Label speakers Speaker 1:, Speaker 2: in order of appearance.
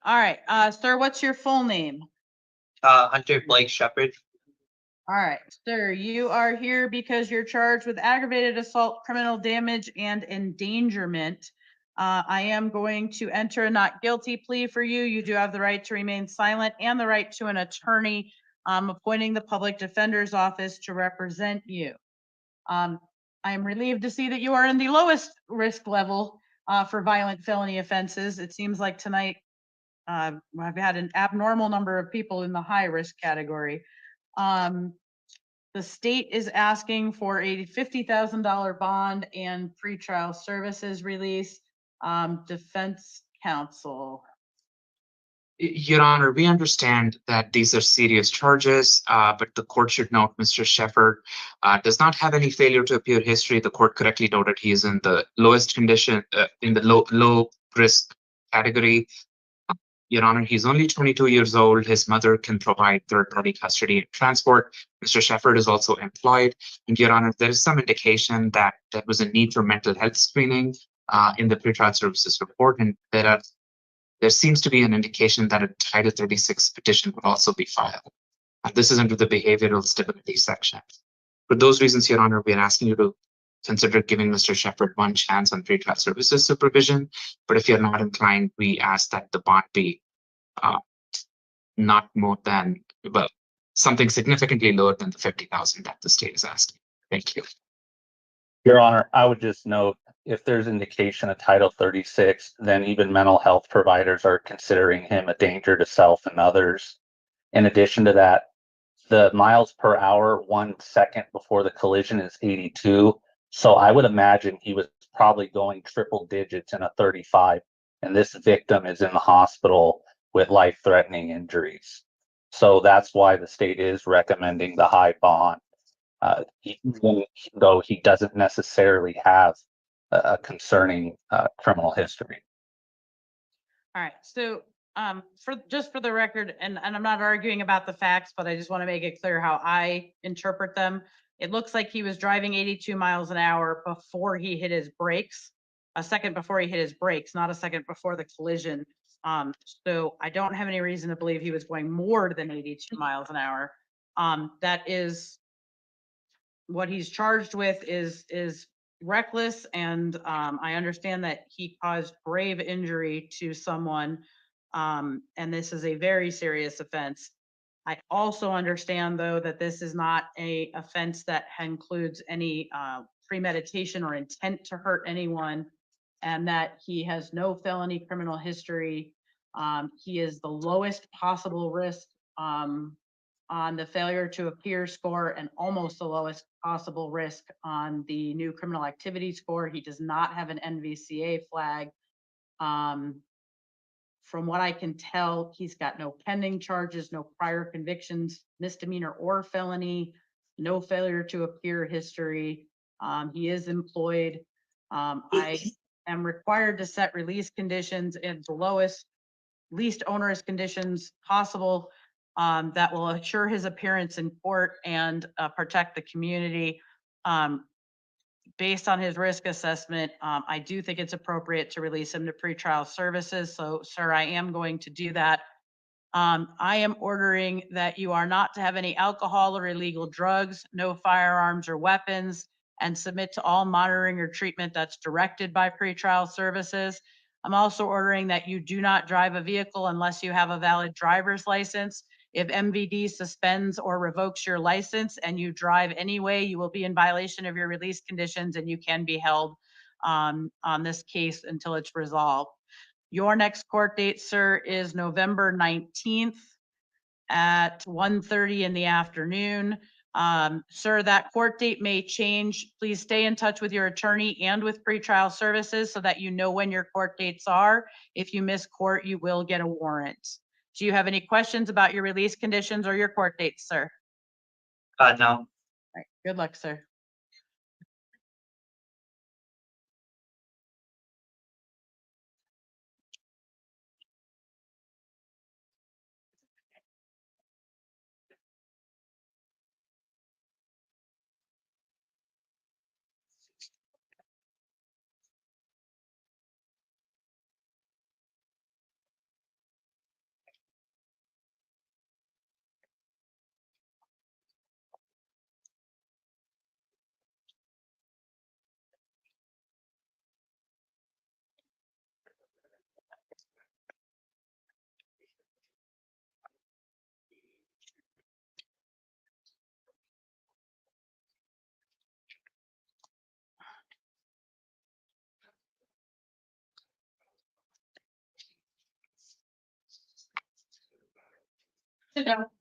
Speaker 1: All right, sir, what's your full name?
Speaker 2: Hunter Blake Shepard.
Speaker 1: All right, sir, you are here because you're charged with aggravated assault, criminal damage, and endangerment. I am going to enter a not guilty plea for you. You do have the right to remain silent and the right to an attorney. Appointing the public defender's office to represent you. I am relieved to see that you are in the lowest risk level for violent felony offenses. It seems like tonight I've had an abnormal number of people in the high risk category. The state is asking for a $50,000 bond and pretrial services release. Defense counsel.
Speaker 2: Your Honor, we understand that these are serious charges, but the court should note Mr. Shepard does not have any failure to appear history. The court correctly noted he is in the lowest condition, in the low risk category. Your Honor, he's only 22 years old. His mother can provide third-party custody and transport. Mr. Shepard is also employed. And Your Honor, there is some indication that there was a need for mental health screening in the pretrial services report, and there seems to be an indication that a Title 36 petition would also be filed. This is under the behavioral stability section. For those reasons, Your Honor, we are asking you to consider giving Mr. Shepard one chance on pretrial services supervision. But if you're not inclined, we ask that the bond be not more than, well, something significantly lower than the $50,000 that the state is asking. Thank you.
Speaker 3: Your Honor, I would just note, if there's indication of Title 36, then even mental health providers are considering him a danger to self and others. In addition to that, the miles per hour 1 second before the collision is 82. So I would imagine he was probably going triple digits in a 35, and this victim is in the hospital with life-threatening injuries. So that's why the state is recommending the high bond, even though he doesn't necessarily have a concerning criminal history.
Speaker 1: All right, so for the record, and I'm not arguing about the facts, but I just want to make it clear how I interpret them. It looks like he was driving 82 miles an hour before he hit his brakes, a second before he hit his brakes, not a second before the collision. So I don't have any reason to believe he was going more than 82 miles an hour. That is what he's charged with is reckless, and I understand that he caused grave injury to someone, and this is a very serious offense. I also understand, though, that this is not a offense that includes any premeditation or intent to hurt anyone, and that he has no felony criminal history. He is the lowest possible risk on the failure to appear score and almost the lowest possible risk on the new criminal activity score. He does not have an NVCA flag. From what I can tell, he's got no pending charges, no prior convictions, misdemeanor or felony, no failure to appear history. He is employed. I am required to set release conditions in the least onerous conditions possible that will assure his appearance in court and protect the community. Based on his risk assessment, I do think it's appropriate to release him to pretrial services. So, sir, I am going to do that. I am ordering that you are not to have any alcohol or illegal drugs, no firearms or weapons, and submit to all monitoring or treatment that's directed by pretrial services. I'm also ordering that you do not drive a vehicle unless you have a valid driver's license. If MVD suspends or revokes your license and you drive anyway, you will be in violation of your release conditions and you can be held on this case until it's resolved. Your next court date, sir, is November 19th at 1:30 in the afternoon. Sir, that court date may change. Please stay in touch with your attorney and with pretrial services so that you know when your court dates are. If you miss court, you will get a warrant. Do you have any questions about your release conditions or your court dates, sir?
Speaker 2: No.
Speaker 1: All right, good luck, sir. No.